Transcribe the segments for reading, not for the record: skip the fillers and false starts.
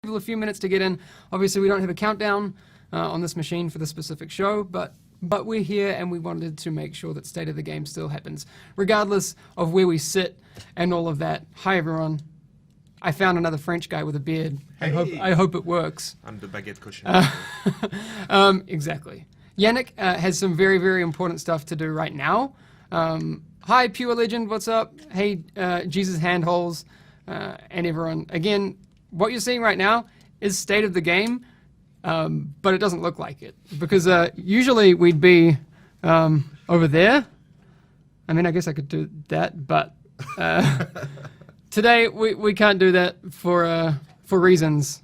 A few minutes to get in. Obviously, we don't have a countdown on this machine for the specific show, but we're here and we wanted to make sure that State of the Game still happens, regardless of where we sit and all of that. Hi, everyone. I found another French guy with a beard. Hey. I hope it works. I'm the baguette cochon. Exactly. Yannick has some very, very important stuff to do right now. Hi, Pure Legend, what's up? Hey, Jesus Handholes, and everyone. Again, what you're seeing right now is State of the Game, but it doesn't look like it. Because usually we'd be over there. I mean, I guess I could do that, but today we can't do that for reasons.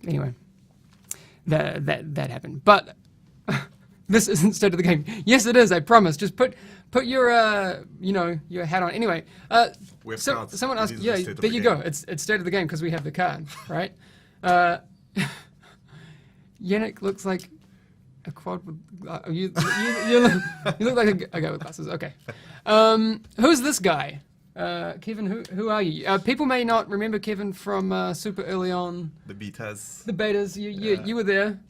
Anyway, that happened. But this isn't State of the Game. Yes, it is, I promise. Just put your your hat on. Anyway, someone asked. Yeah, there you go. It's State of the Game because we have the card, right? Yannick looks like a quad with. You look like a guy with glasses. Okay. Who's this guy? Kevin, who are you? People may not remember Kevin from super early on. The betas. The betas. You were there.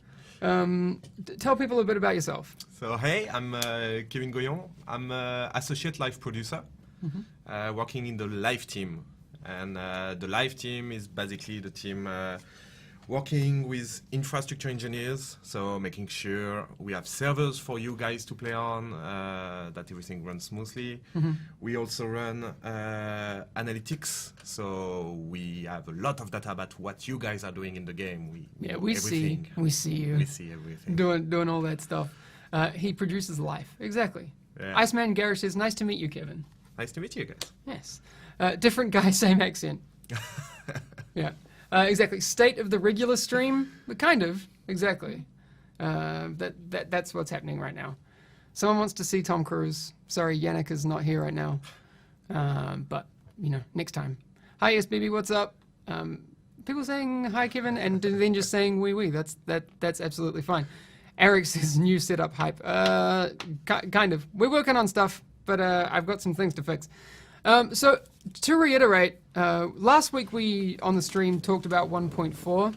Tell people a bit about yourself. So hey, I'm Kevin Goyon. I'm associate live producer, working in the live team. And the live team is basically the team working with infrastructure engineers, so making sure we have servers for you guys to play on, that everything runs smoothly. We also run analytics, so we have a lot of data about what you guys are doing in the game. We see you. We see everything. Doing all that stuff. He produces live, exactly. Yeah. Iceman Garrett says, "Nice to meet you, Kevin." Nice to meet you guys. Yes. Different guy, same accent. Yeah. Exactly. State of the regular stream, kind of. Exactly. That's what's happening right now. Someone wants to see Tom Cruise. Sorry, Yannick is not here right now. But next time. Hi, SBB. What's up? People saying hi, Kevin, and then just saying wee. That's absolutely fine. Eric says new setup hype. Kind of. We're working on stuff, but I've got some things to fix. So to reiterate, last week we on the stream talked about 1.4.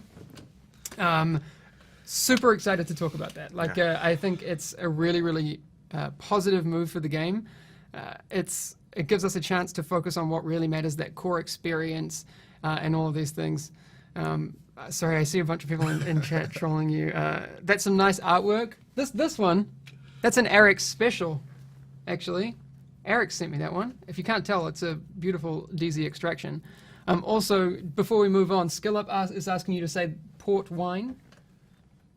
Super excited to talk about that. I think it's a really, really positive move for the game. It gives us a chance to focus on what really matters, that core experience, and all of these things. Sorry, I see a bunch of people in chat trolling you. That's some nice artwork. This one, that's an Eric special, actually. Eric sent me that one. If you can't tell, it's a beautiful DZ extraction. Also, before we move on, SkillUp is asking you to say port wine.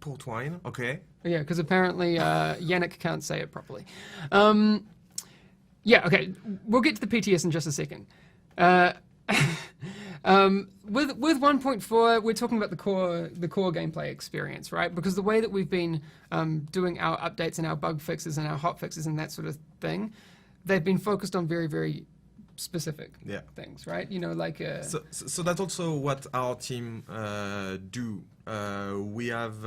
Port wine, okay. Yeah, because apparently Yannick can't say it properly. Yeah, okay. We'll get to the PTS in just a second. With 1.4, we're talking about the core gameplay experience, right? Because the way that we've been doing our updates and our bug fixes and our hot fixes and that sort of thing, they've been focused on very, very specific things, right? So that's also what our team do. We have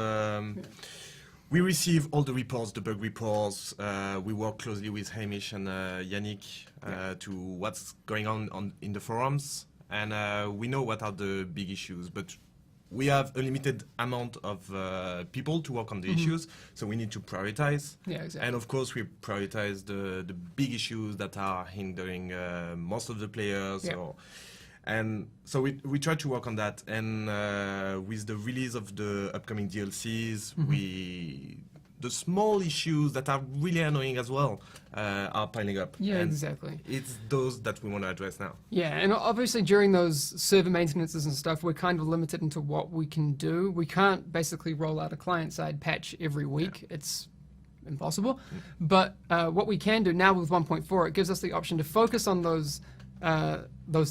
we receive all the reports, the bug reports. We work closely with Hamish and Yannick to what's going on in the forums, and we know what are the big issues, but we have a limited amount of people to work on the issues, so we need to prioritize. Yeah, exactly. And of course, we prioritize the big issues that are hindering most of the players. Yeah. And so we try to work on that. And with the release of the upcoming DLCs, the small issues that are really annoying as well are piling up. Yeah, and exactly. It's those that we want to address now. Yeah, and obviously during those server maintenances and stuff, we're kind of limited into what we can do. We can't basically roll out a client-side patch every week. Yeah. It's impossible. But what we can do now with 1.4, it gives us the option to focus on those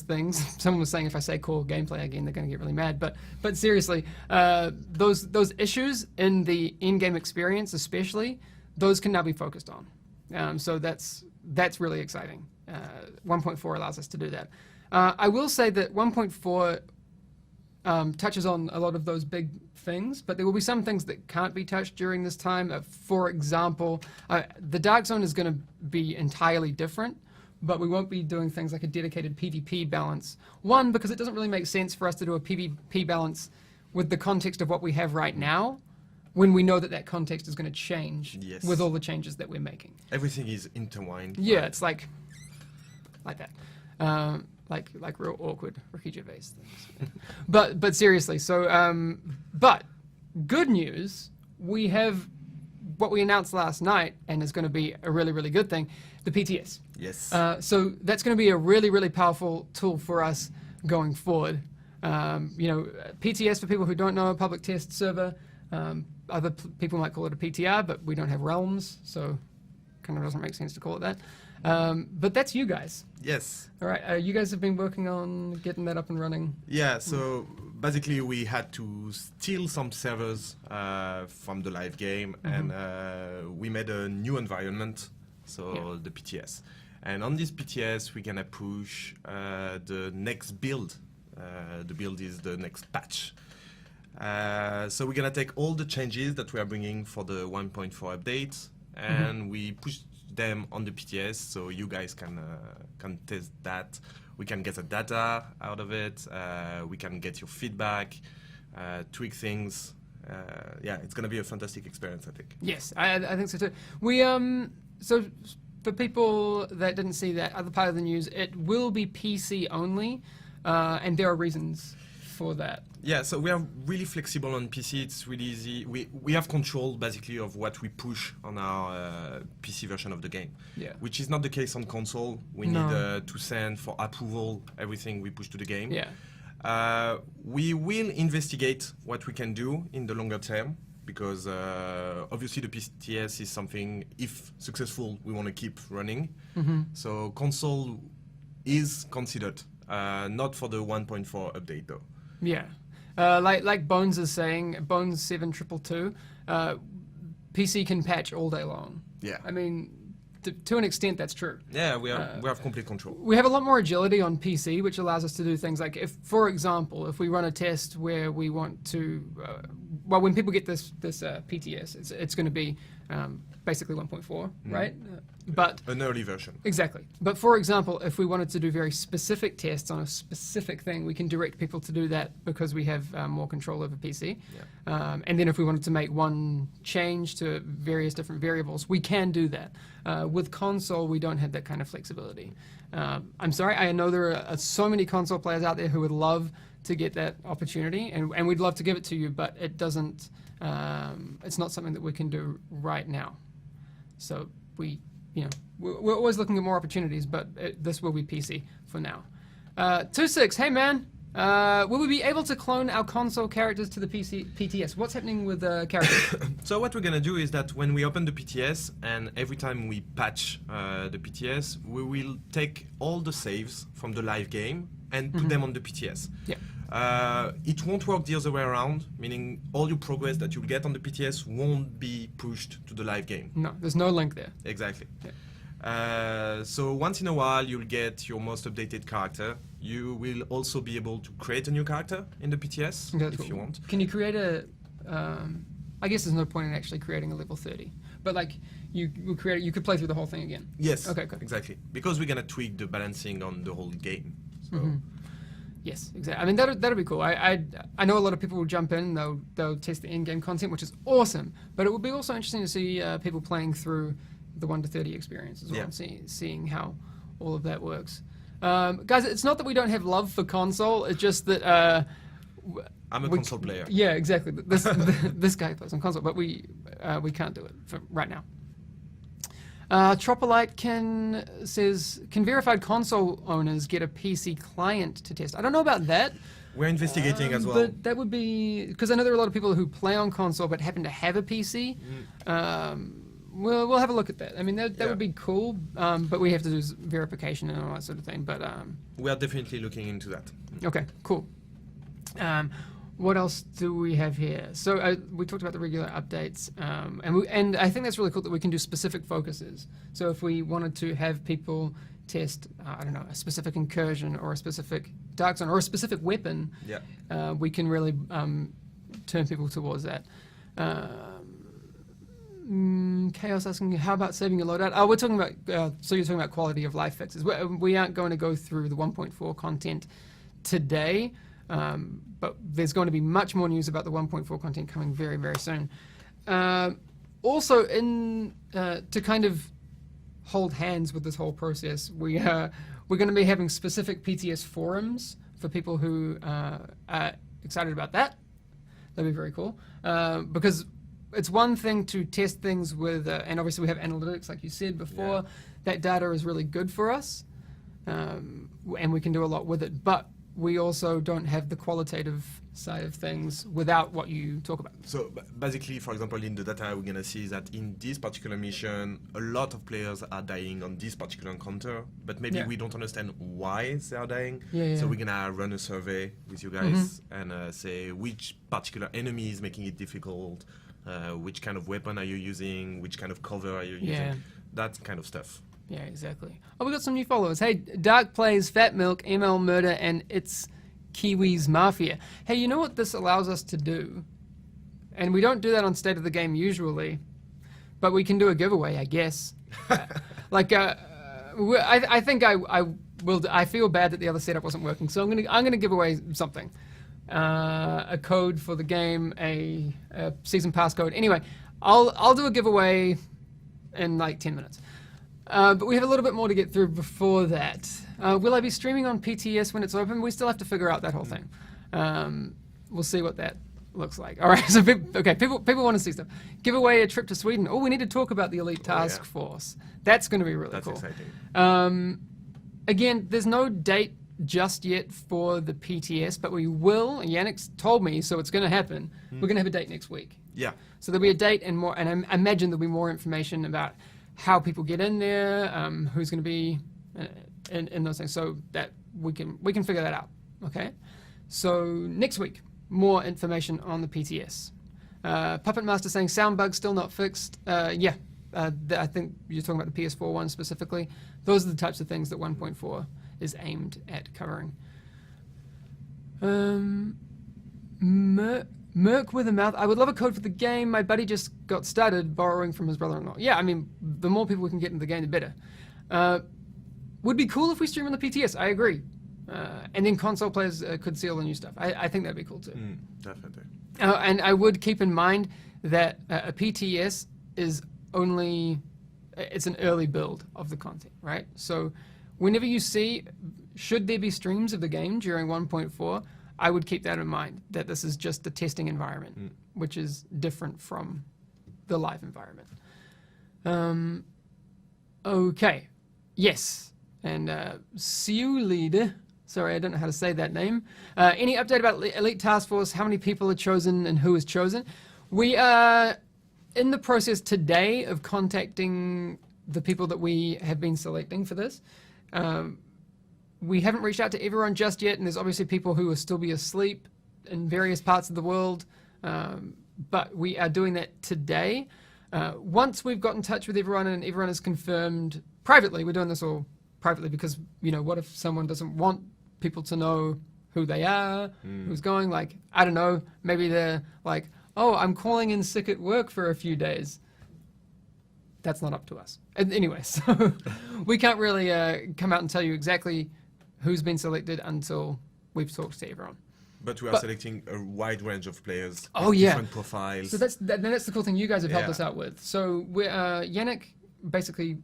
things. Someone was saying if I say core gameplay again, they're going to get really mad. But seriously, those issues in the in-game experience, especially, those can now be focused on. So that's really exciting. 1.4 allows us to do that. I will say that 1.4 touches on a lot of those big things, but there will be some things that can't be touched during this time. For example, the Dark Zone is going to be entirely different but we won't be doing things like a dedicated PvP balance. One, because it doesn't really make sense for us to do a PvP balance with the context of what we have right now, when we know that that context is going to change Yes. with all the changes that we're making. Everything is intertwined. Yeah, it's like that. Like real awkward Ricky Gervais things. but seriously, so but good news, we have what we announced last night, and is going to be a really, really good thing, the PTS. Yes. So that's going to be a really, really powerful tool for us going forward. PTS, for people who don't know, a public test server. Other people might call it a PTR, but we don't have realms, so kind of doesn't make sense to call it that. But that's you guys. Yes. All right, you guys have been working on getting that up and running. Yeah, so basically we had to steal some servers from the live game, and we made a new environment, so the PTS. And on this PTS, we're gonna push the next build. The build is the next patch. So we're gonna take all the changes that we are bringing for the 1.4 update, and we push them on the PTS, so you guys can test that. We can get the data out of it. We can get your feedback, tweak things. Yeah, it's gonna be a fantastic experience, I think. Yes, I think so too. We so for people that didn't see that other part of the news, it will be PC only, and there are reasons for that. Yeah, so we are really flexible on PC. It's really easy. We have control basically of what we push on our PC version of the game. Yeah. Which is not the case on console. We need to send for approval everything we push to the game. Yeah. We will investigate what we can do in the longer term, because obviously the PTS is something, if successful, we want to keep running. So console is considered, not for the 1.4 update though. Yeah. Like Bones is saying, Bones 7222, PC can patch all day long. Yeah. I mean, to an extent, that's true. Yeah, we have complete control. We have a lot more agility on PC, which allows us to do things like, if, for example, if we run a test where we want to, when people get this PTS, it's going to be basically 1.4, right? But an early version. Exactly. But for example, if we wanted to do very specific tests on a specific thing, we can direct people to do that because we have more control over PC. Yeah. And then if we wanted to make one change to various different variables, we can do that. With console, we don't have that kind of flexibility. I'm sorry, I know there are so many console players out there who would love to get that opportunity, and we'd love to give it to you, but it doesn't, it's not something that we can do right now. So we're always looking at more opportunities, but this will be PC for now. 26, hey man, will we be able to clone our console characters to the PTS? What's happening with characters? So what we're gonna do is that when we open the PTS, and every time we patch the PTS, we will take all the saves from the live game and put them on the PTS. Yeah. It won't work the other way around, meaning all your progress that you'll get on the PTS won't be pushed to the live game. No, there's no link there. Exactly. Yeah. So once in a while you'll get your most updated character. You will also be able to create a new character in the PTS if you want. Can you create a, I guess there's no point in actually creating a level 30, but like you could play through the whole thing again. Yes, okay, cool. Exactly. Because we're gonna tweak the balancing on the whole game. So. Yes, exactly. I mean, that'll be cool. I know a lot of people will jump in, they'll test the in-game content, which is awesome, but it would be also interesting to see people playing through the 1 to 30 experience as well, and seeing how all of that works. Guys, it's not that we don't have love for console, it's just that I'm a console player. Yeah, exactly. This guy plays on console, but we can't do it for right now. Tropolite says, can verified console owners get a PC client to test? I don't know about that. We're investigating as well. But that would be, because I know there are a lot of people who play on console but happen to have a PC. We'll have a look at that. I mean, that would be cool, but we have to do verification and all that sort of thing. But we are definitely looking into that. Okay, cool. What else do we have here? So we talked about the regular updates, and I think that's really cool that we can do specific focuses. So if we wanted to have people test, I don't know, a specific incursion or a specific dark zone or a specific weapon, we can really turn people towards that. Chaos asking, how about saving your loadout? Oh, we're talking about, so you're talking about quality of life fixes. We aren't going to go through the 1.4 content today, but there's going to be much more news about the 1.4 content coming very, very soon. Also, to kind of hold hands with this whole process, we're going to be having specific PTS forums for people who are excited about that. That'd be very cool, because it's one thing to test things with, and obviously we have analytics, like you said before. Yeah. That data is really good for us, and we can do a lot with it. But we also don't have the qualitative side of things without what you talk about. So basically, for example, in the data, we're going to see that in this particular mission, a lot of players are dying on this particular encounter, but maybe we don't understand why they are dying. So we're going to run a survey with you guys and say which particular enemy is making it difficult, which kind of weapon are you using, which kind of cover are you using, that kind of stuff. Yeah, exactly. Oh, we got some new followers. Hey, Dark Plays, Fat Milk, ML Murder, and It's Kiwis Mafia. Hey, you know what this allows us to do? And we don't do that on State of the Game usually, but we can do a giveaway, I guess. I think I will. I feel bad that the other setup wasn't working, so I'm gonna give away something. A code for the game, a season pass code. Anyway, I'll do a giveaway in like 10 minutes. But we have a little bit more to get through before that. Will I be streaming on PTS when it's open? We still have to figure out that whole thing. We'll see what that looks like. All right, so people want to see stuff. Give away a trip to Sweden. Oh, we need to talk about the Elite Task Force. That's going to be really cool. That's exciting. Again, there's no date just yet for the PTS, but we will. Yannick's told me, so it's going to happen. We're going to have a date next week. Yeah. So there'll be a date and more, and I imagine there'll be more information about how people get in there, who's going to be in those things, so that we can figure that out. Okay, so next week, more information on the PTS. Puppet Master saying sound bug still not fixed. I think you're talking about the PS4 one specifically. Those are the types of things that 1.4 is aimed at covering. Merc with a mouth. I would love a code for the game. My buddy just got started borrowing from his brother-in-law. Yeah, I mean, the more people we can get into the game, the better. Would be cool if we stream on the PTS. I agree. And then console players could see all the new stuff. I think that'd be cool too. Definitely. And I would keep in mind that a PTS is only, it's an early build of the content, right? So whenever you see, should there be streams of the game during 1.4, I would keep that in mind, that this is just the testing environment, which is different from the live environment. Okay, yes, and Siulide, sorry, I don't know how to say that name. Any update about Elite Task Force, how many people are chosen and who is chosen? We are in the process today of contacting the people that we have been selecting for this. We haven't reached out to everyone just yet, and there's obviously people who will still be asleep in various parts of the world, but we are doing that today. Once we've got in touch with everyone and everyone is confirmed privately, we're doing this all privately because, you know, what if someone doesn't want people to know who they are, who's going, like, I don't know, maybe they're like, oh, I'm calling in sick at work for a few days. That's not up to us. Anyway, so we can't really come out and tell you exactly who's been selected until we've talked to everyone. But we are selecting a wide range of players. Oh, with yeah. Different profiles. So that's the cool thing you guys have helped us out with. So we're, Yannick basically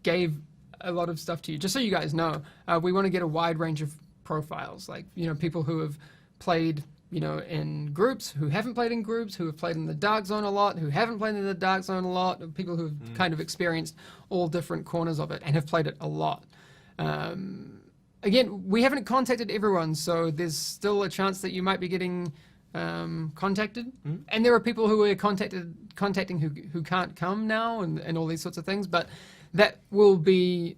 gave a lot of stuff to you. Just so you guys know, we want to get a wide range of profiles. Like, you know, people who have played, you know, in groups, who haven't played in groups, who have played in the Dark Zone a lot, who haven't played in the Dark Zone a lot, people who have kind of experienced all different corners of it and have played it a lot. Again, we haven't contacted everyone, so there's still a chance that you might be getting contacted. And there are people who we're contacting who can't come now and all these sorts of things, but that will be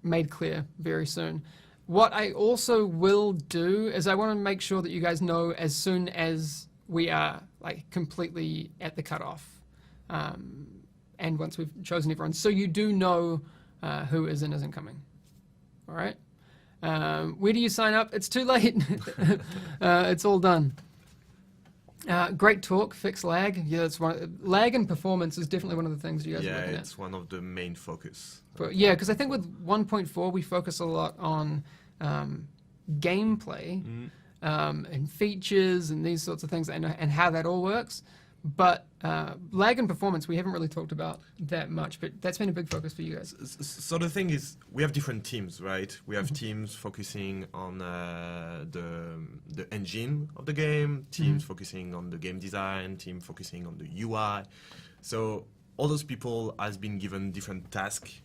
made clear very soon. What I also will do is I want to make sure that you guys know as soon as we are like completely at the cutoff, and once we've chosen everyone, so you do know who is and isn't coming. All right. Where do you sign up? It's too late. It's all done. Great talk, fix lag. Yeah, that's lag and performance is definitely one of the things you guys are Yeah, looking it's one of the main focus. But yeah, because I think with 1.4 we focus a lot on gameplay and features and these sorts of things and how that all works. But lag and performance we haven't really talked about that much, but that's been a big focus for you guys. So the thing is, we have different teams, right? We have teams focusing on the engine of the game, teams focusing on the game design, team focusing on the UI. So all those people has been given different tasks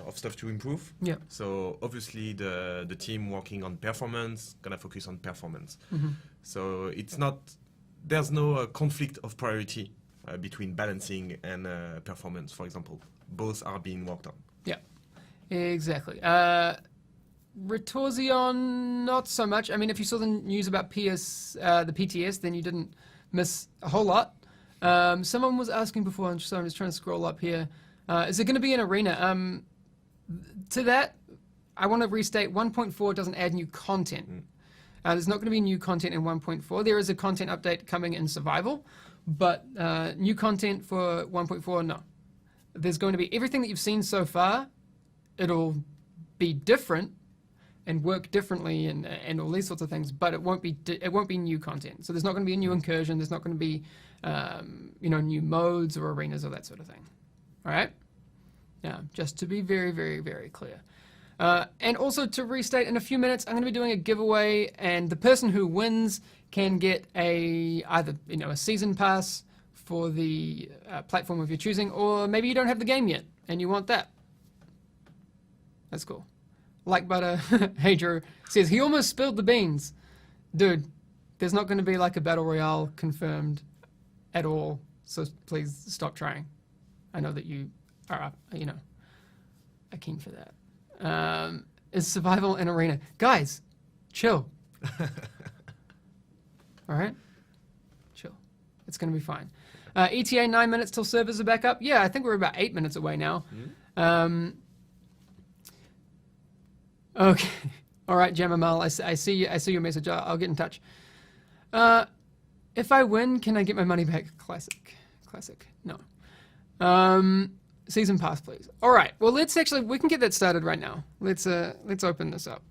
of stuff to improve. Yeah. So obviously the team working on performance gonna focus on performance. So it's not, there's no conflict of priority between balancing and performance, for example. Both are being worked on. Yeah, exactly. Retorsion, not so much. I mean, if you saw the news about the PTS, then you didn't miss a whole lot. Someone was asking before, so I'm just trying to scroll up here. Is it going to be an arena? To that, I want to restate 1.4 doesn't add new content. There's not going to be new content in 1.4. There is a content update coming in survival, but new content for 1.4, no. There's going to be everything that you've seen so far. It'll be different and work differently and all these sorts of things, but it won't be new content. So there's not going to be a new incursion. There's not going to be new modes or arenas or that sort of thing. All right. Now, just to be very, very, very clear. And also to restate, in a few minutes, I'm going to be doing a giveaway, and the person who wins can get either a season pass for the platform of your choosing, or maybe you don't have the game yet and you want that. That's cool. Like Butter, hey Drew, says he almost spilled the beans. Dude, there's not going to be like a battle royale confirmed at all, so please stop trying. I know that you are, are keen for that. Is survival an arena? Guys, chill. All right? Chill. It's going to be fine. ETA 9 minutes till servers are back up. Yeah, I think we're about 8 minutes away now. Okay. All right, Jamamal, I see your message. I'll get in touch. If I win, can I get my money back? Classic. No. Season pass, please. All right. Well, we can get that started right now. Let's open this up.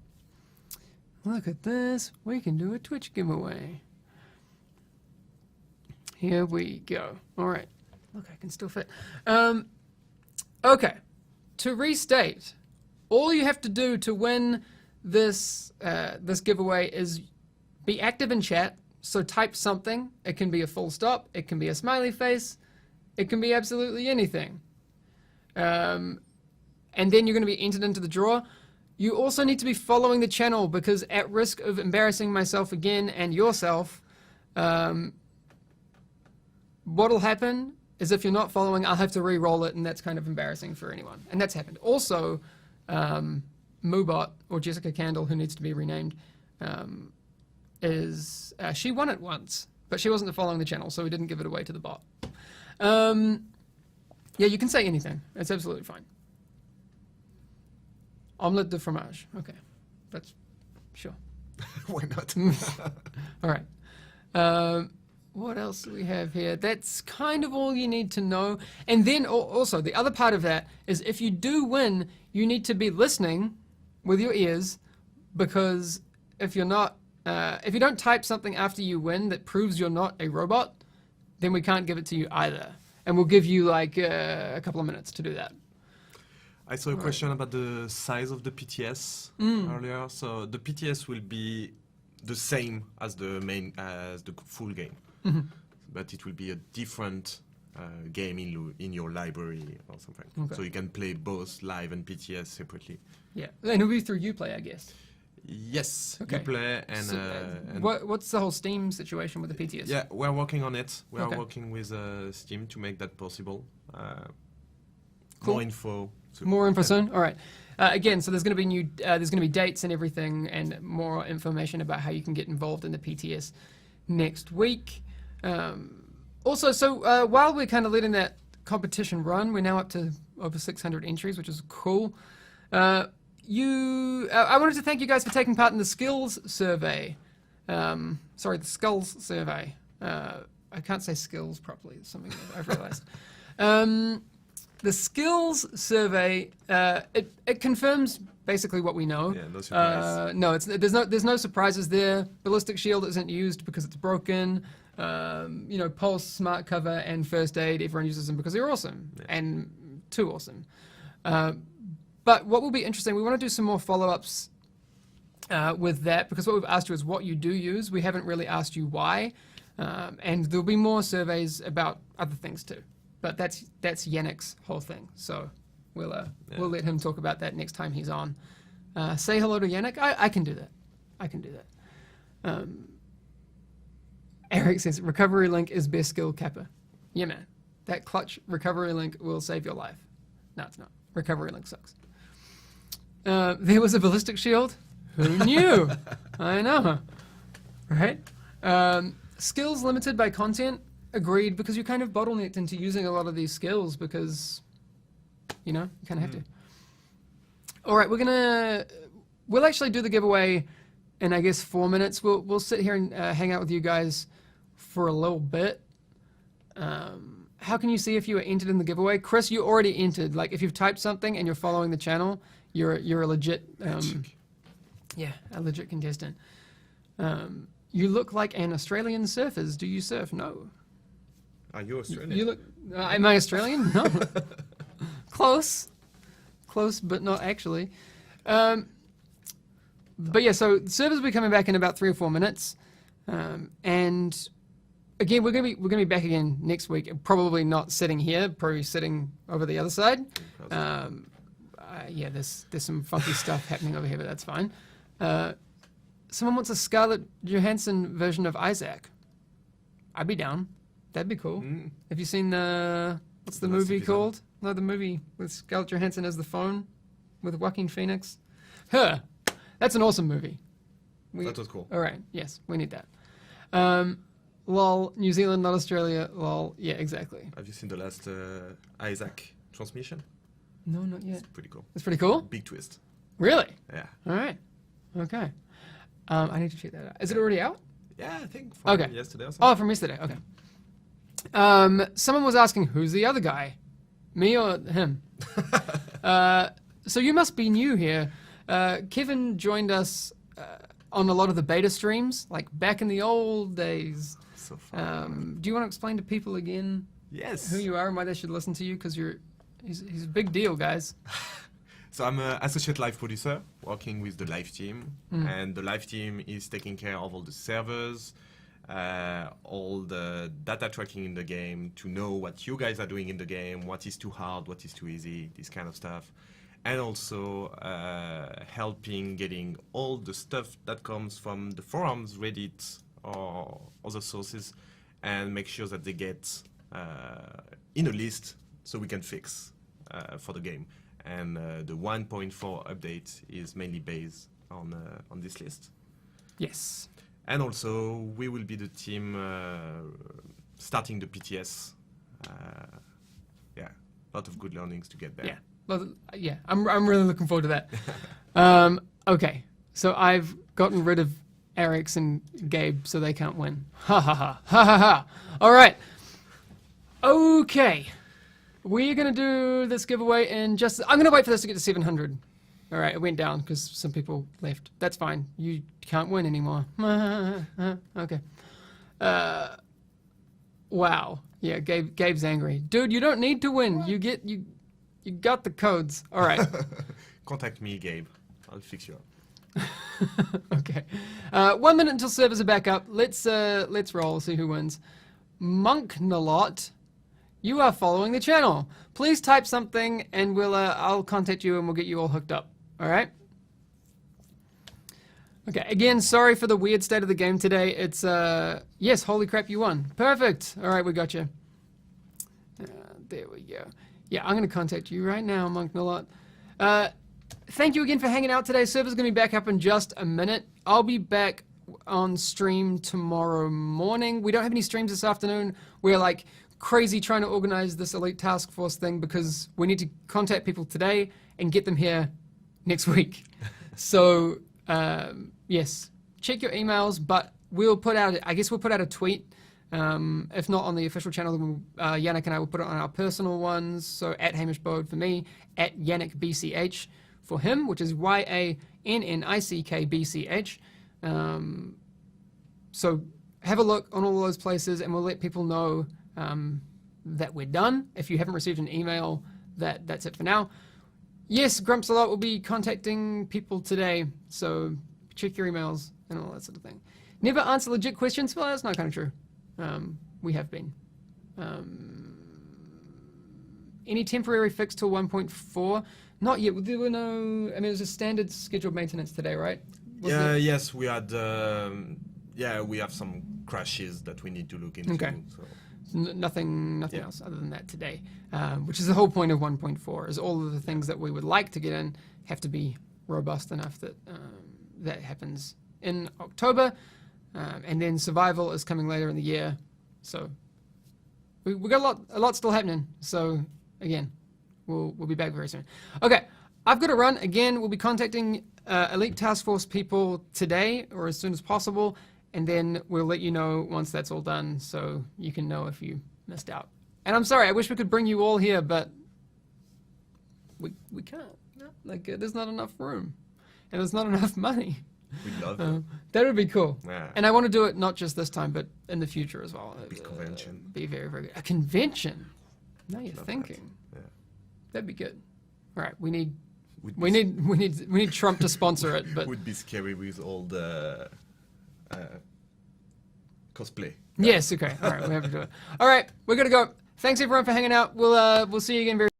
Look at this. We can do a Twitch giveaway. Here we go. All right. Look, I can still fit. Okay. To restate, all you have to do to win this giveaway is be active in chat. So type something. It can be a full stop. It can be a smiley face. It can be absolutely anything. And then you're going to be entered into the draw. You also need to be following the channel, because at risk of embarrassing myself again and yourself, what'll happen is if you're not following, I'll have to re-roll it, and that's kind of embarrassing for anyone. And that's happened. Also, Moobot, or Jessica Candle, who needs to be renamed, she won it once, but she wasn't following the channel, so we didn't give it away to the bot. Yeah, you can say anything. It's absolutely fine. Omelette de fromage. Okay, that's sure. Why not? All right. What else do we have here? That's kind of all you need to know. And then also the other part of that is, if you do win, you need to be listening with your ears, because if you're not, if you don't type something after you win that proves you're not a robot, then we can't give it to you either. And we'll give you like a couple of minutes to do that. I saw a question about the size of the PTS earlier. So the PTS will be the same as the full game, but it will be a different game in your library or something. Okay. So you can play both live and PTS separately. Yeah, and it'll be through Uplay, I guess. Yes, okay. Uplay and, so, and what's the whole Steam situation with the PTS? Yeah, we're working on it. We are working with Steam to make that possible. Cool. More info. More info soon. All right. Again, so there's going to be there's going to be dates and everything, and more information about how you can get involved in the PTS next week. Also, so while we're kind of letting that competition run, we're now up to over 600 entries, which is cool. I wanted to thank you guys for taking part in the skills survey. The Skulls survey. I can't say skills properly. It's something that I've realized. The skills survey, it confirms basically what we know. Yeah, no surprise. No, there's no surprises there. Ballistic shield isn't used because it's broken. Pulse, smart cover, and first aid, everyone uses them because they're awesome and too awesome. But what will be interesting, we want to do some more follow-ups with that, because what we've asked you is what you do use. We haven't really asked you why, and there'll be more surveys about other things too. But that's Yannick's whole thing. So we'll let him talk about that next time he's on. Say hello to Yannick. I can do that. I can do that. Eric says recovery link is best skill kappa. Yeah, man. That clutch recovery link will save your life. No, it's not. Recovery link sucks. There was a ballistic shield. Who knew? I know, right? Skills limited by content. Agreed, because you're kind of bottlenecked into using a lot of these skills because, you kind of have to. All right, we'll actually do the giveaway in, I guess, 4 minutes. We'll sit here and hang out with you guys for a little bit. How can you see if you were entered in the giveaway? Chris, you already entered. Like, if you've typed something and you're following the channel, you're a legit, a legit contestant. You look like an Australian surfer. Do you surf? No. Are you Australian? You look. Am I Australian? No. Close, but not actually. But yeah, so the servers will be coming back in about 3 or 4 minutes, and again, we're gonna be back again next week. Probably not sitting here, probably sitting over the other side. There's some funky stuff happening over here, but that's fine. Someone wants a Scarlett Johansson version of Isaac. I'd be down. That'd be cool. Have you seen what's the movie called? No, the movie with Scarlett Johansson as the phone with Joaquin Phoenix. Her. That's an awesome movie. That was cool. All right. Yes, we need that. Lol, New Zealand, not Australia. Lol. Yeah, exactly. Have you seen the last Isaac transmission? No, not yet. It's pretty cool. It's pretty cool? Big twist. Really? Yeah. All right. Okay. I need to check that out. Is it already out? Yeah, I think from yesterday or something. Oh, from yesterday. Okay. Someone was asking, who's the other guy? Me or him? So you must be new here. Kevin joined us on a lot of the beta streams, like back in the old days. So fun. Do you want to explain to people again who you are and why they should listen to you? Because he's a big deal, guys. So I'm an associate live producer working with the live team, and the live team is taking care of all the servers, all the data tracking in the game to know what you guys are doing in the game, what is too hard, what is too easy, this kind of stuff. And also helping getting all the stuff that comes from the forums, Reddit, or other sources, and make sure that they get in a list so we can fix for the game. And the 1.4 update is mainly based on this list. Yes. And also, we will be the team starting the PTS. A lot of good learnings to get there. Yeah. Well, yeah, I'm really looking forward to that. Okay, so I've gotten rid of Eric's and Gabe, so they can't win. Ha ha ha ha ha ha. All right. Okay, we're gonna do this giveaway in just. I'm gonna wait for this to get to 700. All right, it went down because some people left. That's fine. You can't win anymore. Okay. Wow. Yeah, Gabe's angry. Dude, you don't need to win. You got the codes. All right. Contact me, Gabe. I'll fix you up. Okay. 1 minute until servers are back up. Let's roll. See who wins. Monknalot, you are following the channel. Please type something, and I'll contact you, and we'll get you all hooked up. All right. Okay. Again, sorry for the weird state of the game today. It's yes. Holy crap! You won. Perfect. All right, we got you. There we go. Yeah, I'm going to contact you right now, Monknalot. Thank you again for hanging out today. Server's going to be back up in just a minute. I'll be back on stream tomorrow morning. We don't have any streams this afternoon. We're like crazy trying to organize this Elite Task Force thing because we need to contact people today and get them here next week. So, yes, check your emails, but we'll put out a tweet If not on the official channel, then Yannick and I will put it on our personal ones. So at Hamish Bode for me, at Yannick BCH for him, which is YANNICKBCH. So have a look on all those places, and we'll let people know that we're done. If you haven't received an email, that's it for now. Yes, Grumps a lot will be contacting people today, so check your emails and all that sort of thing. Never answer legit questions. Well, that's not kind of true. We have been. Any temporary fix till 1.4? Not yet. There were no. I mean, it was a standard scheduled maintenance today, right? Yes, we had. We have some crashes that we need to look into. Okay. So. Nothing else other than that today, which is the whole point of 1.4. Is all of the things that we would like to get in have to be robust enough that that happens in October, and then survival is coming later in the year. So we got a lot still happening. So again, we'll be back very soon. Okay, I've got to run again. We'll be contacting Elite Task Force people today or as soon as possible. And then we'll let you know once that's all done, so you can know if you missed out. And I'm sorry, I wish we could bring you all here, but we can't. Like, there's not enough room, and there's not enough money. We'd love it. That would be cool. Yeah. And I want to do it not just this time, but in the future as well. Big convention. Be very, very good. A convention. Now you're Love thinking. That. Yeah. That'd be good. All right, we need Trump to sponsor it, but Would be scary with all the. Cosplay. Yes, okay. All right, we have to do it. All right, we're gonna go. Thanks everyone for hanging out. We'll see you again very